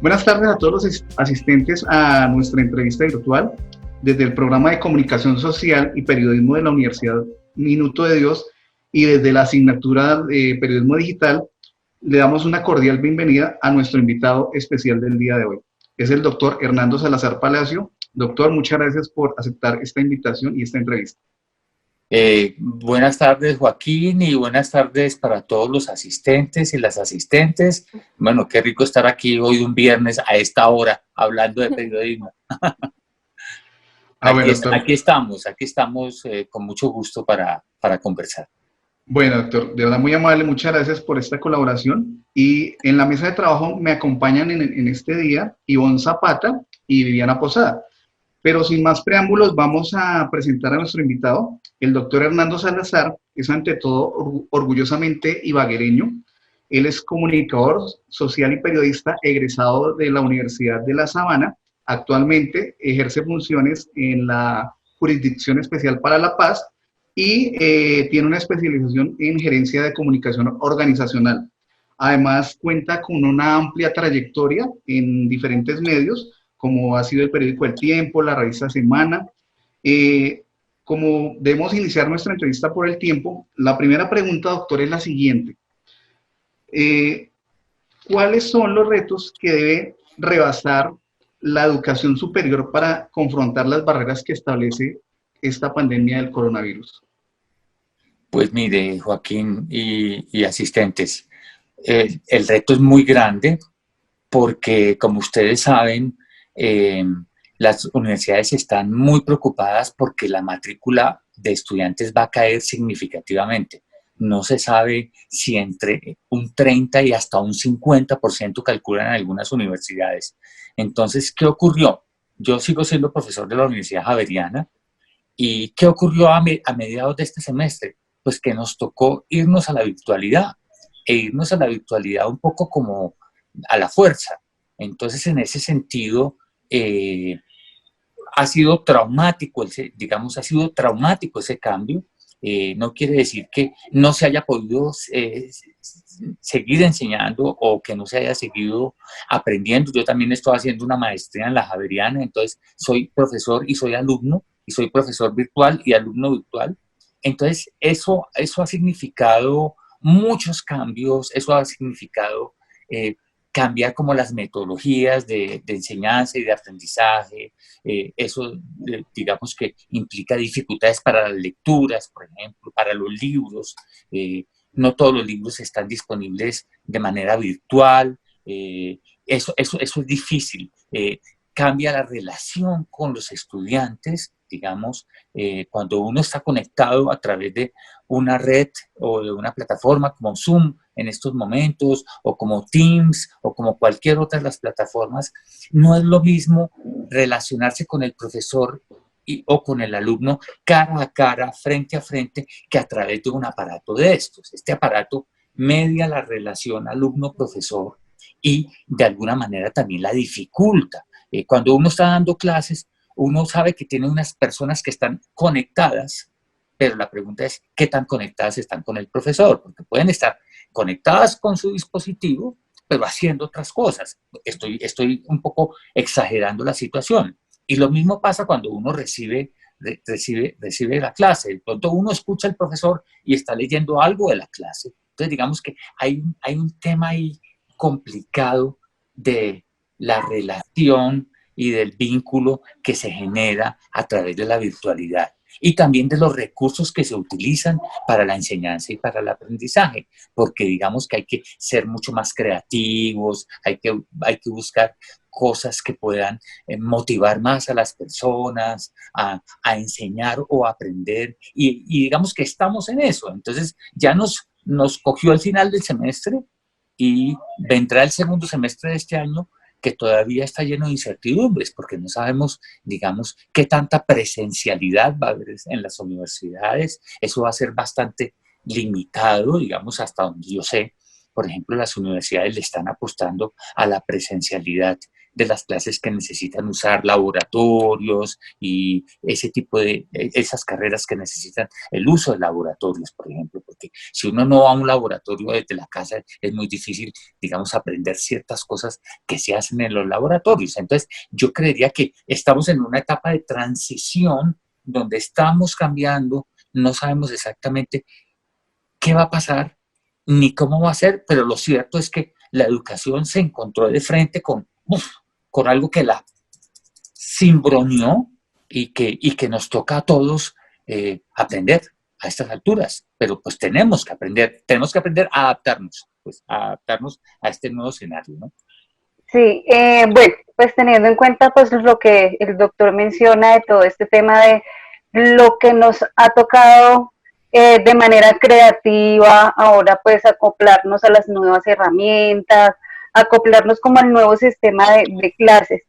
Buenas tardes a todos los asistentes a nuestra entrevista virtual desde el programa de Comunicación Social y Periodismo de la Universidad Minuto de Dios y desde la asignatura de Periodismo Digital. Le damos una cordial bienvenida a nuestro invitado especial del día de hoy. Es el doctor Hernando Salazar Palacio. Doctor, muchas gracias por aceptar esta invitación y esta entrevista. Buenas tardes, Joaquín, y buenas tardes para todos los asistentes y las asistentes. Bueno, qué rico estar aquí hoy un viernes a esta hora hablando de periodismo. Bueno, doctor. Aquí estamos con mucho gusto para conversar. Bueno, doctor, de verdad muy amable, muchas gracias por esta colaboración. Y en la mesa de trabajo me acompañan en este día Ivonne Zapata y Viviana Posada. Pero sin más preámbulos, vamos a presentar a nuestro invitado. El doctor Hernando Salazar es ante todo orgullosamente ibaguereño. Él es comunicador social y periodista egresado de la Universidad de La Sabana. Actualmente ejerce funciones en la Jurisdicción Especial para la Paz y tiene una especialización en gerencia de comunicación organizacional. Además, cuenta con una amplia trayectoria en diferentes medios, como ha sido el periódico El Tiempo, la revista Semana. Como debemos iniciar nuestra entrevista por el tiempo, la primera pregunta, doctor, es la siguiente. ¿Cuáles son los retos que debe rebasar la educación superior para confrontar las barreras que establece esta pandemia del coronavirus? Pues mire, Joaquín y asistentes, el reto es muy grande porque, como ustedes saben, las universidades están muy preocupadas porque la matrícula de estudiantes va a caer significativamente. No se sabe si entre un 30 y hasta un 50% calculan en algunas universidades. Entonces, ¿qué ocurrió? Yo sigo siendo profesor de la Universidad Javeriana. ¿Y qué ocurrió a mediados de este semestre? Pues que nos tocó irnos a la virtualidad, e irnos a la virtualidad un poco como a la fuerza. Entonces, en ese sentido, ha sido traumático, ha sido traumático ese cambio. No quiere decir que no se haya podido seguir enseñando o que no se haya seguido aprendiendo. Yo también estoy haciendo una maestría en la Javeriana, entonces soy profesor y soy alumno, y soy profesor virtual y alumno virtual. Entonces, eso ha significado muchos cambios, eso ha significado cambiar como las metodologías de enseñanza y de aprendizaje. Eso, digamos que implica dificultades para las lecturas, por ejemplo, para los libros. No todos los libros están disponibles de manera virtual. Eso es difícil. Cambia la relación con los estudiantes, digamos, cuando uno está conectado a través de una red o de una plataforma como Zoom en estos momentos, o como Teams, o como cualquier otra de las plataformas, no es lo mismo relacionarse con el profesor o con el alumno cara a cara, frente a frente, que a través de un aparato de estos. Este aparato media la relación alumno-profesor y de alguna manera también la dificulta. Cuando uno está dando clases, uno sabe que tiene unas personas que están conectadas, pero la pregunta es qué tan conectadas están con el profesor, porque pueden estar conectadas con su dispositivo, pero haciendo otras cosas. Estoy un poco exagerando la situación. Y lo mismo pasa cuando uno recibe la clase. De pronto uno escucha al profesor y está leyendo algo de la clase. Entonces digamos que hay un tema ahí complicado de la relación y del vínculo que se genera a través de la virtualidad, y también de los recursos que se utilizan para la enseñanza y para el aprendizaje, porque digamos que hay que ser mucho más creativos, hay que buscar cosas que puedan motivar más a las personas a enseñar o a aprender, y digamos que estamos en eso. Entonces ya nos cogió el final del semestre y vendrá el segundo semestre de este año, que todavía está lleno de incertidumbres, porque no sabemos, digamos, qué tanta presencialidad va a haber en las universidades. Eso va a ser bastante limitado, digamos, hasta donde yo sé. Por ejemplo, las universidades le están apostando a la presencialidad de las clases que necesitan usar laboratorios y ese tipo de, esas carreras que necesitan el uso de laboratorios, por ejemplo, porque si uno no va a un laboratorio desde la casa es muy difícil, digamos, aprender ciertas cosas que se hacen en los laboratorios. Entonces, yo creería que estamos en una etapa de transición donde estamos cambiando, no sabemos exactamente qué va a pasar ni cómo va a ser, pero lo cierto es que la educación se encontró de frente con algo que la cimbroneó y que nos toca a todos aprender a estas alturas. Pero pues tenemos que aprender a adaptarnos, pues a adaptarnos a este nuevo escenario, ¿no? Sí, bueno, pues teniendo en cuenta pues lo que el doctor menciona de todo este tema de lo que nos ha tocado de manera creativa, ahora pues acoplarnos a las nuevas herramientas, acoplarnos como al nuevo sistema de clases.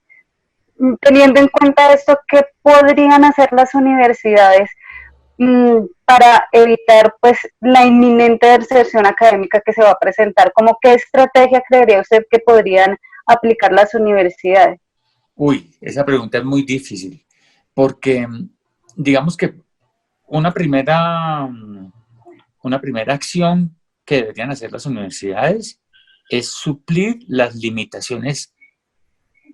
Teniendo en cuenta esto, ¿qué podrían hacer las universidades para evitar pues la inminente deserción académica que se va a presentar? ¿Cómo qué estrategia creería usted que podrían aplicar las universidades? Uy, esa pregunta es muy difícil, porque digamos que una primera, una primera acción que deberían hacer las universidades es suplir las limitaciones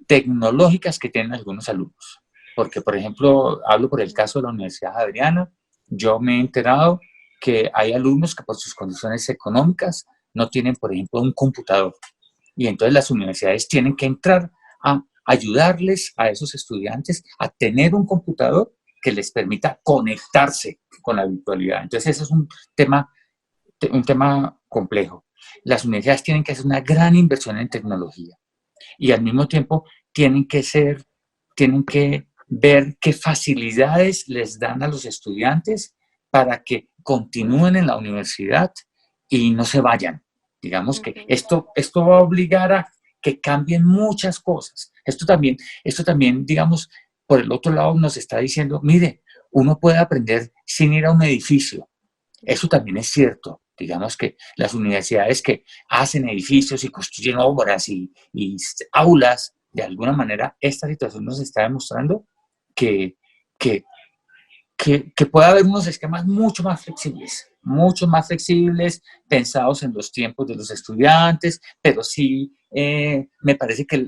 tecnológicas que tienen algunos alumnos. Porque, por ejemplo, hablo por el caso de la Universidad Javeriana, yo me he enterado que hay alumnos que por sus condiciones económicas no tienen, por ejemplo, un computador. Y entonces las universidades tienen que entrar a ayudarles a esos estudiantes a tener un computador que les permita conectarse con la virtualidad. Entonces, eso es un tema complejo. Las universidades tienen que hacer una gran inversión en tecnología y al mismo tiempo tienen que ver qué facilidades les dan a los estudiantes para que continúen en la universidad y no se vayan. Digamos que esto va a obligar a que cambien muchas cosas. Esto también, digamos, por el otro lado nos está diciendo, mire, uno puede aprender sin ir a un edificio. Eso también es cierto. Digamos que las universidades que hacen edificios y construyen obras y aulas, de alguna manera, esta situación nos está demostrando que, que, que puede haber unos esquemas mucho más flexibles, pensados en los tiempos de los estudiantes, pero sí me parece que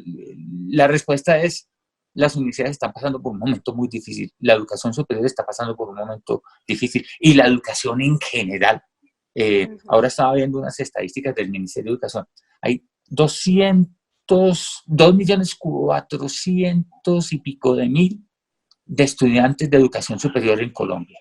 la respuesta es las universidades están pasando por un momento muy difícil, la educación superior está pasando por un momento difícil y la educación en general. Ahora estaba viendo unas estadísticas del Ministerio de Educación. Hay 2.400.000 y pico de estudiantes de educación superior en Colombia.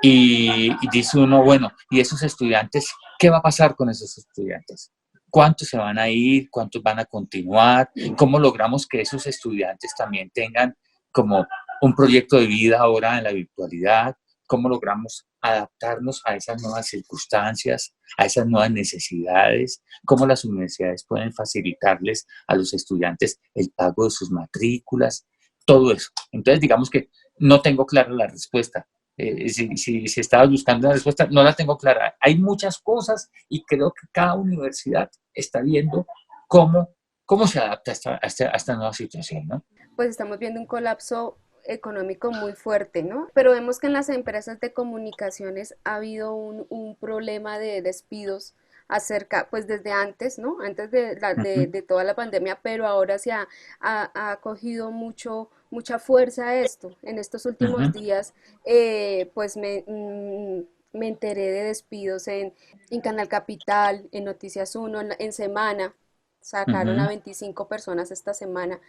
Y dice uno, bueno, ¿y esos estudiantes? ¿Qué va a pasar con esos estudiantes? ¿Cuántos se van a ir? ¿Cuántos van a continuar? ¿Cómo logramos que esos estudiantes también tengan como un proyecto de vida ahora en la virtualidad? ¿Cómo logramos adaptarnos a esas nuevas circunstancias, a esas nuevas necesidades? ¿Cómo las universidades pueden facilitarles a los estudiantes el pago de sus matrículas? Todo eso. Entonces, digamos que no tengo clara la respuesta. Si estabas buscando una respuesta, no la tengo clara. Hay muchas cosas y creo que cada universidad está viendo cómo se adapta a esta nueva situación, ¿no? Pues estamos viendo un colapso económico muy fuerte, ¿no? Pero vemos que en las empresas de comunicaciones ha habido un problema de despidos acerca, pues desde antes, ¿no? Antes de toda la pandemia, pero ahora ha cogido mucha fuerza esto. En estos Uh últimos -huh. días, pues me enteré de despidos en Canal Capital, en Noticias Uno, en Semana. Uh Sacaron a -huh. 25 personas esta semana.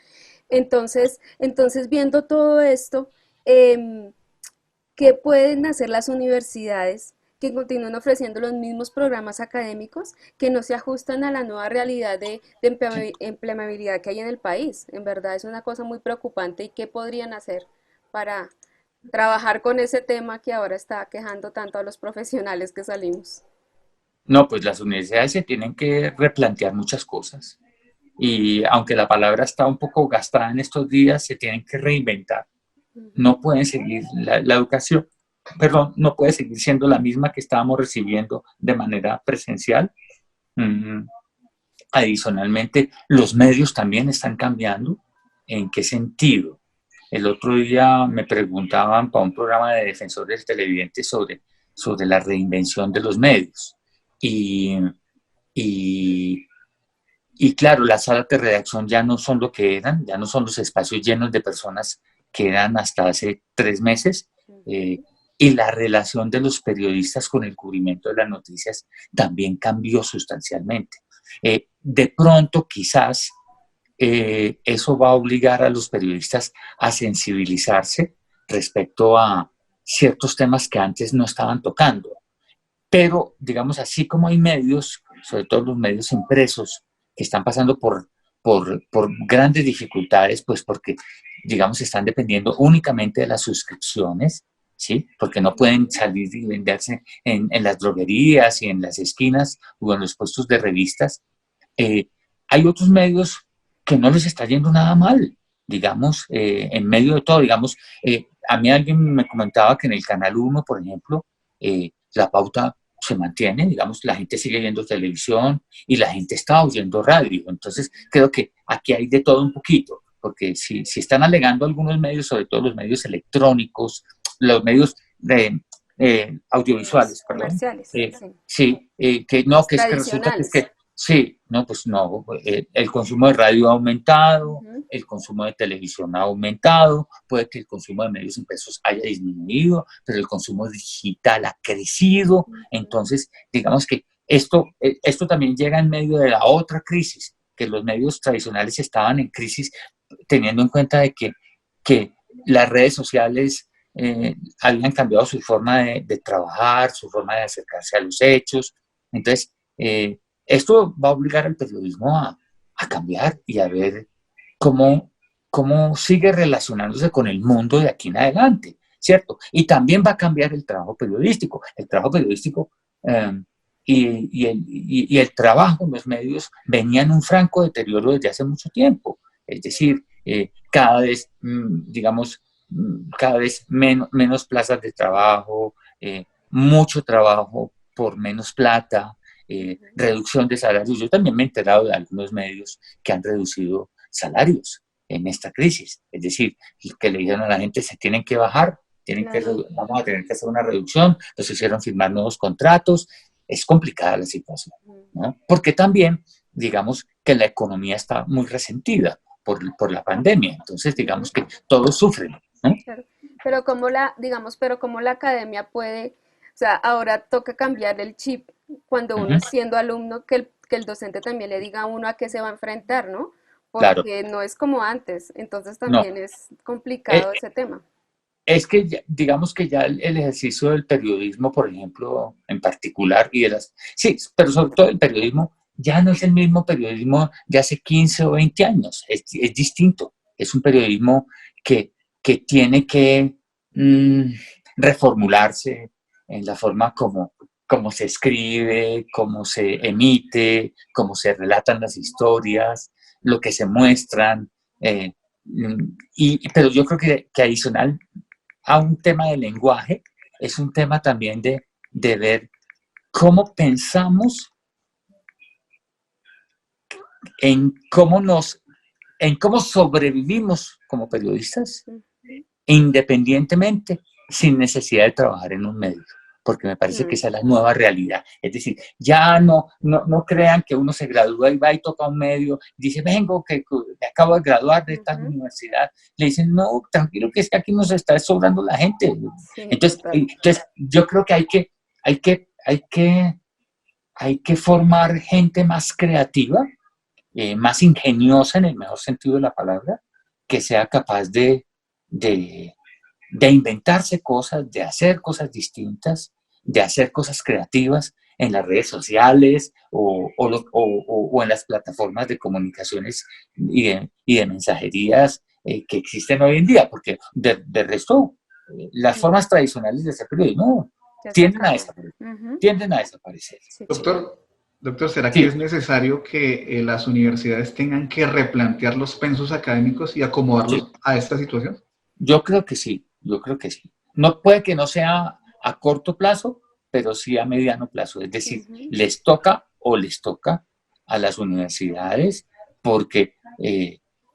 Entonces viendo todo esto, eh, ¿qué pueden hacer las universidades que continúen ofreciendo los mismos programas académicos que no se ajustan a la nueva realidad de empleabilidad que hay en el país? En verdad es una cosa muy preocupante. ¿Y qué podrían hacer para trabajar con ese tema que ahora está quejando tanto a los profesionales que salimos? No, pues las universidades se tienen que replantear muchas cosas. Y aunque la palabra está un poco gastada en estos días, se tienen que reinventar. No pueden seguir la educación, perdón, no puede seguir siendo la misma que estábamos recibiendo de manera presencial. Adicionalmente, los medios también están cambiando. ¿En qué sentido? El otro día me preguntaban para un programa de defensores televidentes sobre la reinvención de los medios. Y, y, y claro, las salas de redacción ya no son lo que eran, ya no son los espacios llenos de personas que eran hasta hace 3 meses. Y la relación de los periodistas con el cubrimiento de las noticias también cambió sustancialmente. De pronto, quizás, eso va a obligar a los periodistas a sensibilizarse respecto a ciertos temas que antes no estaban tocando. Pero, digamos, así como hay medios, sobre todo los medios impresos, que están pasando por grandes dificultades, pues porque, digamos, están dependiendo únicamente de las suscripciones, ¿sí? Porque no pueden salir y venderse en las droguerías y en las esquinas o en los puestos de revistas. Hay otros medios que no les está yendo nada mal, digamos, en medio de todo, digamos, a mí alguien me comentaba que en el Canal 1, por ejemplo, la pauta se mantiene, digamos, la gente sigue viendo televisión y la gente está oyendo radio. Entonces, creo que aquí hay de todo un poquito, porque si están alegando algunos medios, sobre todo los medios electrónicos, los medios audiovisuales, perdón, comerciales, sí, que no, que es que resulta que es tradicionales. que, sí, no, pues no, el consumo de radio ha aumentado, el consumo de televisión ha aumentado, puede que el consumo de medios impresos haya disminuido, pero el consumo digital ha crecido. Entonces, digamos que esto también llega en medio de la otra crisis, que los medios tradicionales estaban en crisis, teniendo en cuenta de que las redes sociales habían cambiado su forma de trabajar, su forma de acercarse a los hechos. Entonces, esto va a obligar al periodismo a cambiar y a ver cómo sigue relacionándose con el mundo de aquí en adelante, ¿cierto? Y también va a cambiar el trabajo periodístico. El trabajo periodístico y el trabajo en los medios venía en un franco deterioro desde hace mucho tiempo. Es decir, cada vez, digamos, cada vez menos plazas de trabajo, mucho trabajo por menos plata, reducción de salarios. Yo también me he enterado de algunos medios que han reducido salarios en esta crisis. Es decir, que le dijeron a la gente se tienen que bajar, vamos a tener que hacer una reducción, los hicieron firmar nuevos contratos. Es complicada la situación, ¿no? Porque también, digamos, que la economía está muy resentida por la pandemia. Entonces, digamos que todos sufren, ¿no? Claro. Pero como la academia puede, o sea, ahora toca cambiar el chip cuando uno siendo alumno, que el docente también le diga a uno a qué se va a enfrentar, ¿no? Claro, Porque no es como antes, entonces no. también es complicado ese tema. Es que digamos que ya el ejercicio del periodismo, por ejemplo, en particular, sí, pero sobre todo el periodismo, ya no es el mismo periodismo de hace 15 o 20 años, es distinto. Es un periodismo que tiene que reformularse en la forma como se escribe, cómo se emite, cómo se relatan las historias, lo que se muestran. Pero yo creo que adicional a un tema de lenguaje, es un tema también de ver cómo pensamos en cómo sobrevivimos como periodistas, independientemente, sin necesidad de trabajar en un medio, porque me parece que esa es la nueva realidad. Es decir, ya no crean que uno se gradúa y va y toca un medio, dice, vengo, que me acabo de graduar de esta universidad. Le dicen, no, tranquilo, que es que aquí nos está sobrando la gente. Sí, entonces, yo creo que hay que formar gente más creativa, más ingeniosa en el mejor sentido de la palabra, que sea capaz de inventarse cosas, de hacer cosas distintas, de hacer cosas creativas en las redes sociales o en las plataformas de comunicaciones y de mensajerías que existen hoy en día, porque de resto, las formas tradicionales de hacer periodismo tienden a desaparecer. Sí, Doctor, ¿será que Sí, es necesario que las universidades tengan que replantear los pensos académicos y acomodarlos sí. a esta situación? Yo creo que sí. No puede que no sea a corto plazo, pero sí a mediano plazo. Es decir, les toca a las universidades porque,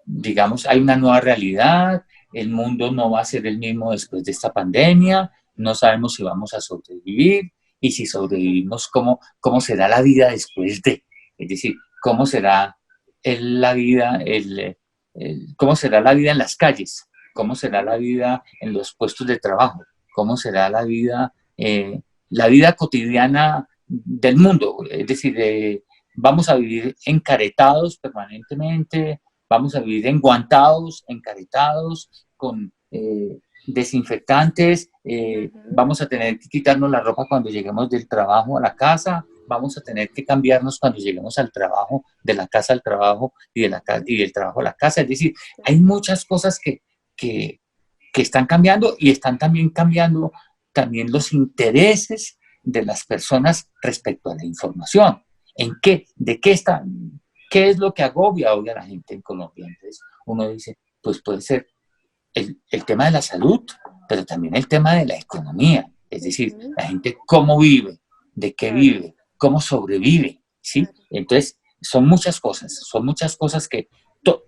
digamos, hay una nueva realidad, el mundo no va a ser el mismo después de esta pandemia, no sabemos si vamos a sobrevivir y si sobrevivimos, cómo será la vida después de, es decir, cómo será la vida, cómo será la vida en las calles, cómo será la vida en los puestos de trabajo, cómo será la vida cotidiana del mundo, es decir, vamos a vivir encaretados permanentemente, vamos a vivir enguantados, encaretados, con desinfectantes, vamos a tener que quitarnos la ropa cuando lleguemos del trabajo a la casa, vamos a tener que cambiarnos cuando lleguemos al trabajo, de la casa al trabajo y del trabajo a la casa. Es decir, hay muchas cosas que están cambiando y están también cambiando también los intereses de las personas respecto a la información. ¿Qué es lo que agobia hoy a la gente en Colombia? Entonces uno dice, pues puede ser el tema de la salud, pero también el tema de la economía. Es decir, la gente cómo vive, de qué vive, cómo sobrevive, ¿sí? Entonces, son muchas cosas que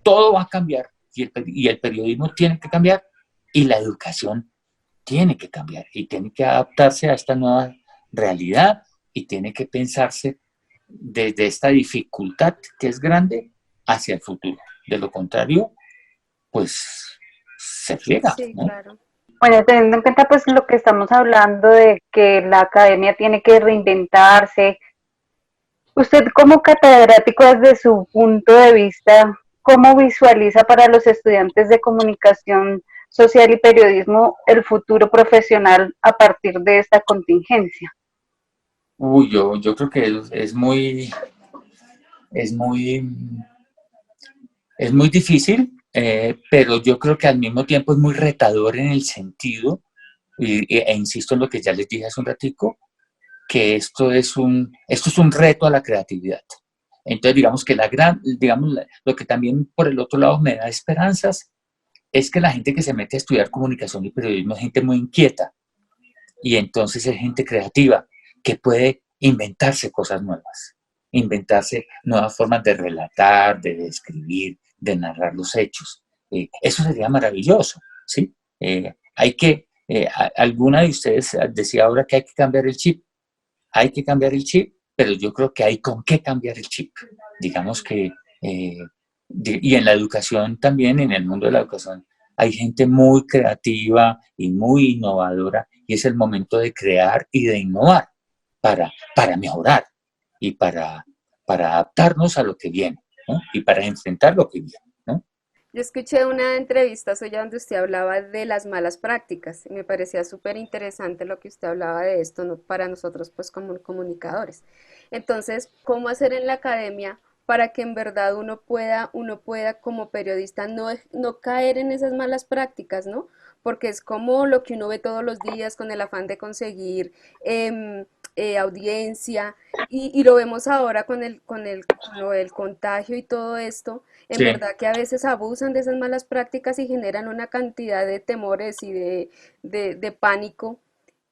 todo va a cambiar y el periodismo tiene que cambiar y la educación tiene que cambiar y tiene que adaptarse a esta nueva realidad y tiene que pensarse desde esta dificultad que es grande hacia el futuro. De lo contrario, pues se friega, Sí, ¿no? claro. Bueno, teniendo en cuenta pues lo que estamos hablando de que la academia tiene que reinventarse, usted como catedrático desde su punto de vista, ¿cómo visualiza para los estudiantes de comunicación social y periodismo el futuro profesional a partir de esta contingencia? Uy, yo creo que es muy, es muy difícil, pero yo creo que al mismo tiempo es muy retador en el sentido, e insisto en lo que ya les dije hace un ratico, que esto es un reto a la creatividad. Entonces, digamos que lo que también por el otro lado me da esperanzas es que la gente que se mete a estudiar comunicación y periodismo es gente muy inquieta y entonces es gente creativa que puede inventarse cosas nuevas, inventarse nuevas formas de relatar, de describir, de narrar los hechos. Eso sería maravilloso, ¿sí? Alguna de ustedes decía ahora que hay que cambiar el chip. Hay que cambiar el chip, pero yo creo que hay con qué cambiar el chip. Digamos que, y en la educación también, en el mundo de la educación, hay gente muy creativa y muy innovadora y es el momento de crear y de innovar para mejorar y para adaptarnos a lo que viene, ¿no? Y para enfrentar lo que viene, ¿no? Yo escuché una entrevista suya donde usted hablaba de las malas prácticas y me parecía súper interesante lo que usted hablaba de esto, ¿no? Para nosotros pues como comunicadores. Entonces, ¿cómo hacer en la academia para que en verdad uno pueda como periodista no caer en esas malas prácticas, ¿no? Porque es como lo que uno ve todos los días con el afán de conseguir audiencia y lo vemos ahora con lo del contagio y todo esto. En Sí, verdad que a veces abusan de esas malas prácticas y generan una cantidad de temores y de pánico.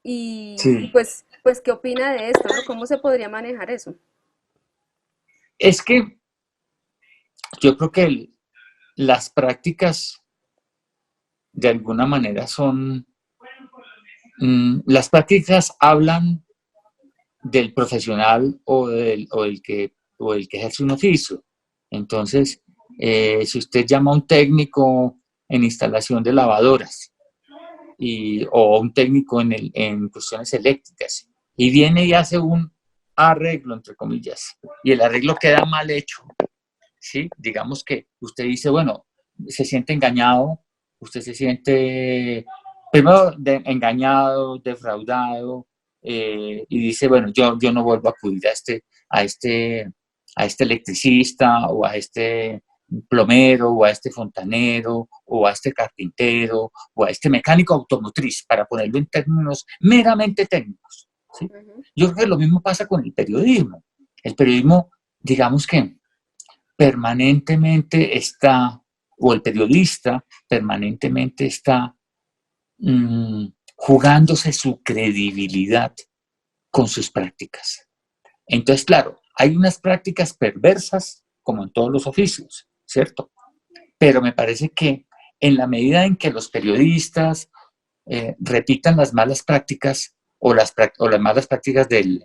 Y sí. pues, ¿qué opina de esto, no? ¿Cómo se podría manejar eso? Es que yo creo que las prácticas de alguna manera las prácticas hablan del profesional o el que ejerce un oficio. Entonces, si usted llama a un técnico en instalación de lavadoras o un técnico en cuestiones eléctricas y viene y hace un arreglo, entre comillas, y el arreglo queda mal hecho, ¿sí? Digamos que usted dice, bueno, se siente engañado, usted se siente primero engañado, defraudado, y dice, bueno, yo no vuelvo a acudir a este, a este electricista o a este plomero o a este fontanero o a este carpintero o a este mecánico automotriz, para ponerlo en términos meramente técnicos, ¿sí? Ujú. Yo creo que lo mismo pasa con el periodismo. El periodismo, digamos que permanentemente está, o el periodista permanentemente está jugándose su credibilidad con sus prácticas. Entonces, claro, hay unas prácticas perversas como en todos los oficios, ¿cierto? Pero me parece que en la medida en que los periodistas repitan las malas prácticas o las malas prácticas del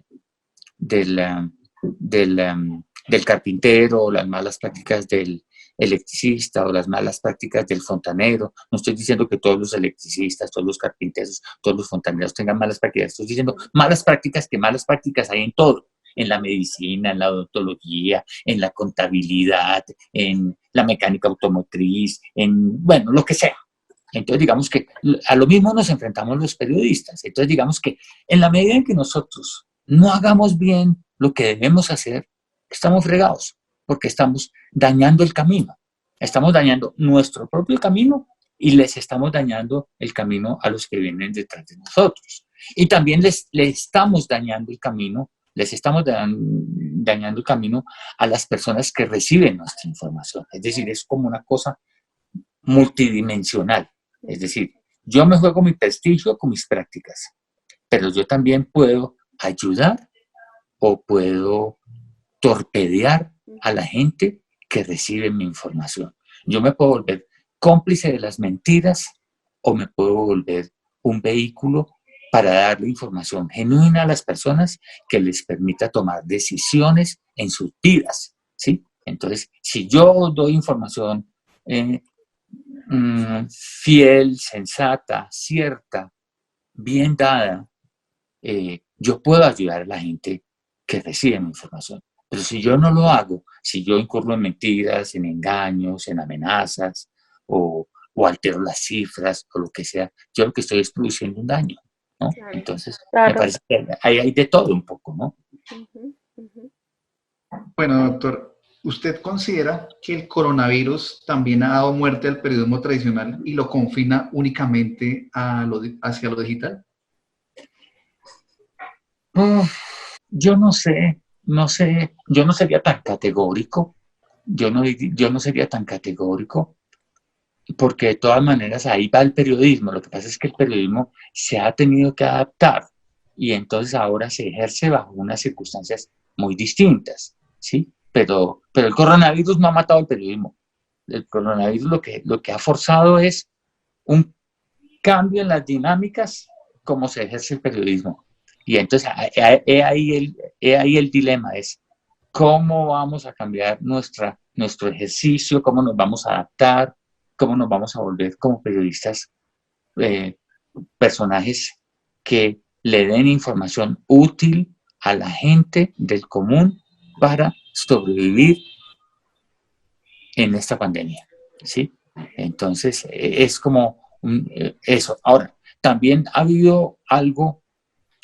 carpintero, o las malas prácticas del electricista, o las malas prácticas del fontanero. No estoy diciendo que todos los electricistas, todos los carpinteros, todos los fontaneros tengan malas prácticas. Estoy diciendo malas prácticas, que malas prácticas hay en todo. En la medicina, en la odontología, en la contabilidad, en la mecánica automotriz, bueno, lo que sea. Entonces, digamos que a lo mismo nos enfrentamos los periodistas. Entonces, digamos que en la medida en que nosotros no hagamos bien lo que debemos hacer, estamos fregados, porque estamos dañando el camino. Estamos dañando nuestro propio camino y les estamos dañando el camino a los que vienen detrás de nosotros. Y también les estamos dañando el camino, dañando el camino a las personas que reciben nuestra información. Es decir, es como una cosa multidimensional. Es decir, yo me juego mi prestigio con mis prácticas, pero yo también puedo ayudar o puedo torpedear a la gente que recibe mi información. Yo me puedo volver cómplice de las mentiras o me puedo volver un vehículo para darle información genuina a las personas que les permita tomar decisiones en sus vidas, ¿sí? Entonces, si yo doy información fiel, sensata, cierta, bien dada, yo puedo ayudar a la gente que recibe mi información. Pero si yo no lo hago, si yo incurro en mentiras, en engaños, en amenazas, o altero las cifras, o lo que sea, yo lo que estoy es produciendo un daño, ¿no? Claro. Entonces, Claro. me parece que hay de todo un poco, ¿no? Ujú, ujú. Bueno, doctor, ¿usted considera que el coronavirus también ha dado muerte al periodismo tradicional y lo confina únicamente hacia lo digital? Yo no sé, yo no sería tan categórico, yo no sería tan categórico, porque de todas maneras ahí va el periodismo. Lo que pasa es que el periodismo se ha tenido que adaptar y entonces ahora se ejerce bajo unas circunstancias muy distintas, ¿sí? Pero el coronavirus no ha matado el periodismo. El coronavirus lo que ha forzado es un cambio en las dinámicas como se ejerce el periodismo. Y entonces he ahí el dilema, es cómo vamos a cambiar nuestro ejercicio, cómo nos vamos a adaptar, cómo nos vamos a volver como periodistas personajes que le den información útil a la gente del común para sobrevivir en esta pandemia, ¿sí? Entonces, es como eso. Ahora, también ha habido algo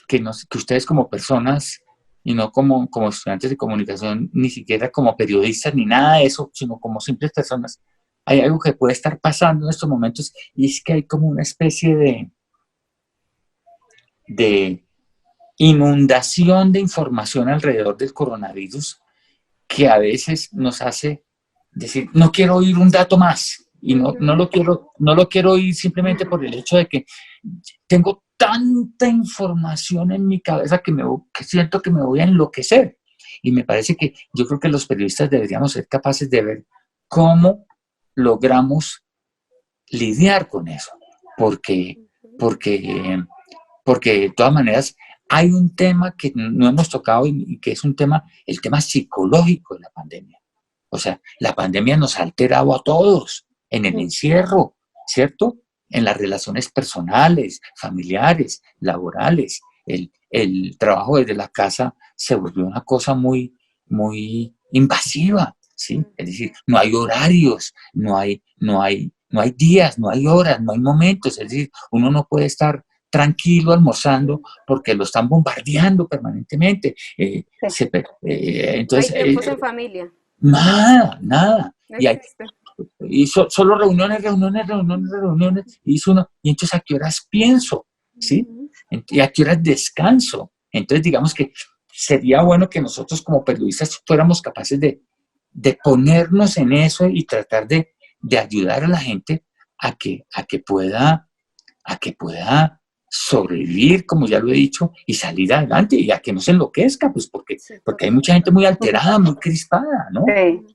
que ustedes como personas, y no como estudiantes de comunicación, ni siquiera como periodistas, ni nada de eso, sino como simples personas, hay algo que puede estar pasando en estos momentos, y es que hay como una especie de inundación de información alrededor del coronavirus que a veces nos hace decir, no quiero oír un dato más, y no lo quiero oír simplemente por el hecho de que tengo tanta información en mi cabeza que siento que me voy a enloquecer. Y me parece que yo creo que los periodistas deberíamos ser capaces de ver cómo logramos lidiar con eso, porque de todas maneras hay un tema que no hemos tocado y que es el tema psicológico de la pandemia. O sea, la pandemia nos ha alterado a todos en el encierro, ¿cierto? En las relaciones personales, familiares, laborales. El trabajo desde la casa se volvió una cosa muy, muy invasiva, ¿sí? Es decir, no hay horarios, no hay días, no hay horas, no hay momentos. Es decir, uno no puede estar tranquilo almorzando porque lo están bombardeando permanentemente. Entonces, Hay tiempos en familia. nada. No existe. Solo reuniones, y entonces ¿a qué horas pienso? ¿Sí? ¿Y a qué horas descanso? Entonces digamos que sería bueno que nosotros como periodistas fuéramos capaces de ponernos en eso y tratar de ayudar a la gente a que pueda sobrevivir, como ya lo he dicho, y salir adelante, y a que no se enloquezca, pues porque, Sí, porque hay mucha gente muy alterada, muy crispada, ¿no? Sí.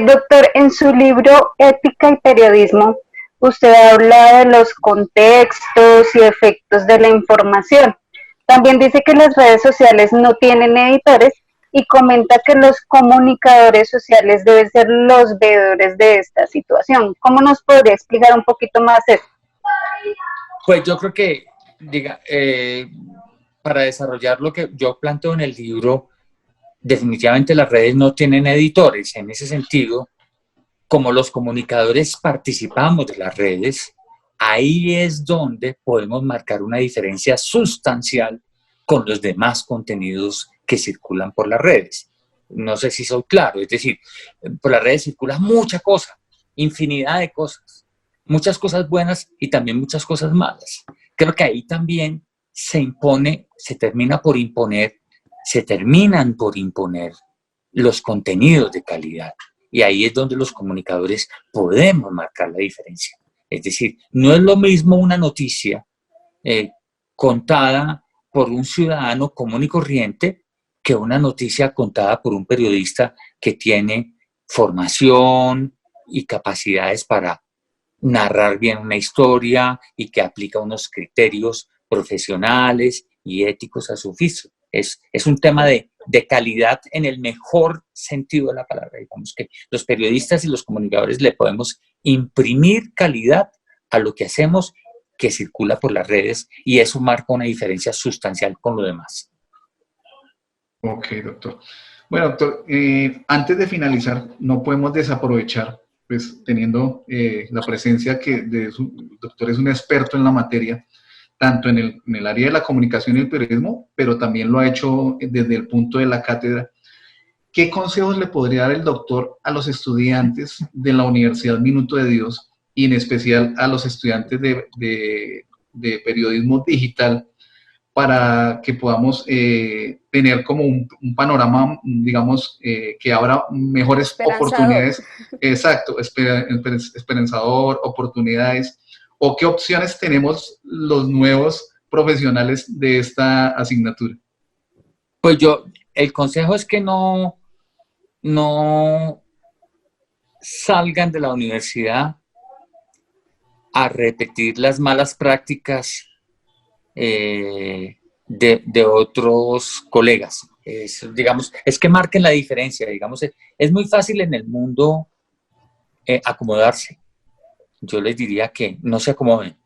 Doctor, en su libro Ética y Periodismo, usted habla de los contextos y efectos de la información. También dice que las redes sociales no tienen editores y comenta que los comunicadores sociales deben ser los veedores de esta situación. ¿Cómo nos podría explicar un poquito más esto? Pues yo creo que, para desarrollar lo que yo planteo en el libro, definitivamente las redes no tienen editores. En ese sentido, como los comunicadores participamos de las redes, ahí es donde podemos marcar una diferencia sustancial con los demás contenidos que circulan por las redes. No sé si soy claro, es decir, por las redes circula mucha cosa, infinidad de cosas, muchas cosas buenas y también muchas cosas malas. Creo que ahí también se terminan por imponer los contenidos de calidad. Y ahí es donde los comunicadores podemos marcar la diferencia. Es decir, no es lo mismo una noticia contada por un ciudadano común y corriente que una noticia contada por un periodista que tiene formación y capacidades para narrar bien una historia y que aplica unos criterios profesionales y éticos a su oficio. Es un tema de calidad en el mejor sentido de la palabra. Digamos que los periodistas y los comunicadores le podemos imprimir calidad a lo que hacemos que circula por las redes y eso marca una diferencia sustancial con lo demás. Ok, doctor. Bueno, doctor, antes de finalizar, no podemos desaprovechar, pues teniendo la presencia el doctor es un experto en la materia, tanto en el área de la comunicación y el periodismo, pero también lo ha hecho desde el punto de la cátedra. ¿Qué consejos le podría dar el doctor a los estudiantes de la Universidad Minuto de Dios y en especial a los estudiantes de periodismo digital para que podamos tener como un panorama, digamos, que abra mejores oportunidades? Exacto, esperanzador, oportunidades. ¿O qué opciones tenemos los nuevos profesionales de esta asignatura? Pues el consejo es que no salgan de la universidad a repetir las malas prácticas de otros colegas. Digamos, es que marquen la diferencia. Digamos, es muy fácil en el mundo acomodarse. Yo les diría que no se acomoden.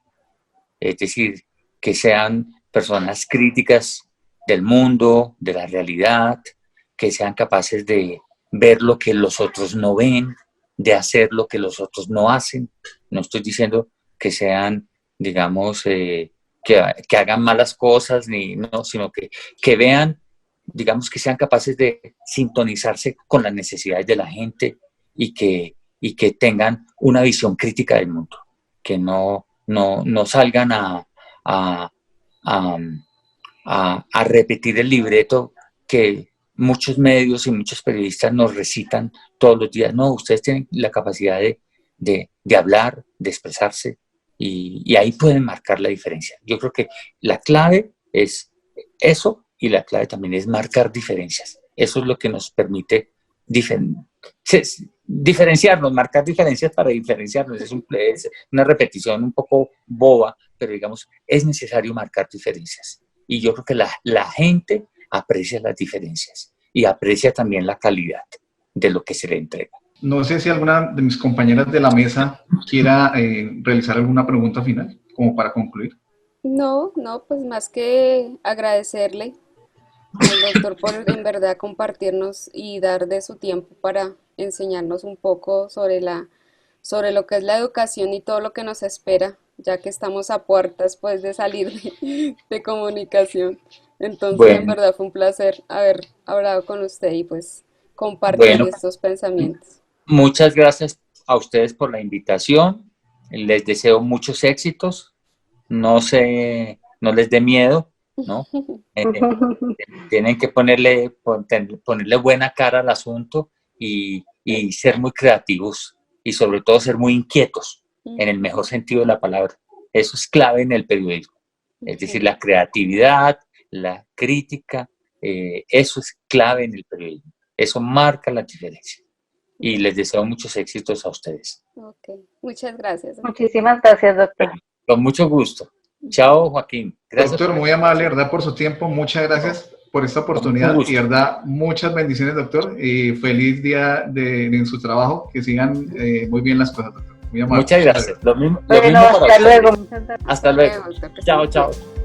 Es decir, que sean personas críticas del mundo, de la realidad, que sean capaces de ver lo que los otros no ven, de hacer lo que los otros no hacen. No estoy diciendo que sean, digamos, que hagan malas cosas, no, sino que vean, digamos, que sean capaces de sintonizarse con las necesidades de la gente y que tengan una visión crítica del mundo, que no salgan a repetir el libreto que muchos medios y muchos periodistas nos recitan todos los días. No, ustedes tienen la capacidad de hablar, de expresarse, y ahí pueden marcar la diferencia. Yo creo que la clave es eso, y la clave también es marcar diferencias. Eso es lo que nos permite diferenciarnos, marcar diferencias para diferenciarnos. Es una repetición un poco boba, pero digamos, es necesario marcar diferencias. Y yo creo que la gente aprecia las diferencias y aprecia también la calidad de lo que se le entrega. No sé si alguna de mis compañeras de la mesa quiera realizar alguna pregunta final, como para concluir. No, pues más que agradecerle al doctor por en verdad compartirnos y dar de su tiempo para enseñarnos un poco sobre lo que es la educación y todo lo que nos espera, ya que estamos a puertas pues de salir de comunicación. Entonces, en Bueno, verdad fue un placer haber hablado con usted y pues compartir bueno, estos pensamientos. muchas gracias a ustedes por la invitación. Les deseo muchos éxitos. No les dé miedo, ¿no? Tienen que ponerle buena cara al asunto y ser muy creativos y sobre todo ser muy inquietos en el mejor sentido de la palabra. Eso es clave en el periodismo. Es decir, la creatividad, la crítica, eso es clave en el periodismo. Eso marca la diferencia. Y les deseo muchos éxitos a ustedes. Ok, muchas gracias. Muchísimas gracias, doctor. Con mucho gusto. Chao, Joaquín. Gracias. Doctor, muy amable, ¿verdad? Por su tiempo. Muchas gracias por esta oportunidad. Y, ¿verdad? Muchas bendiciones, doctor. Y feliz día en su trabajo. Que sigan muy bien las cosas, doctor. Muy amable. Muchas gracias. Lo mismo Bueno, para hasta ustedes. luego. Hasta luego. Doctor, que Chao, esté chao. bien.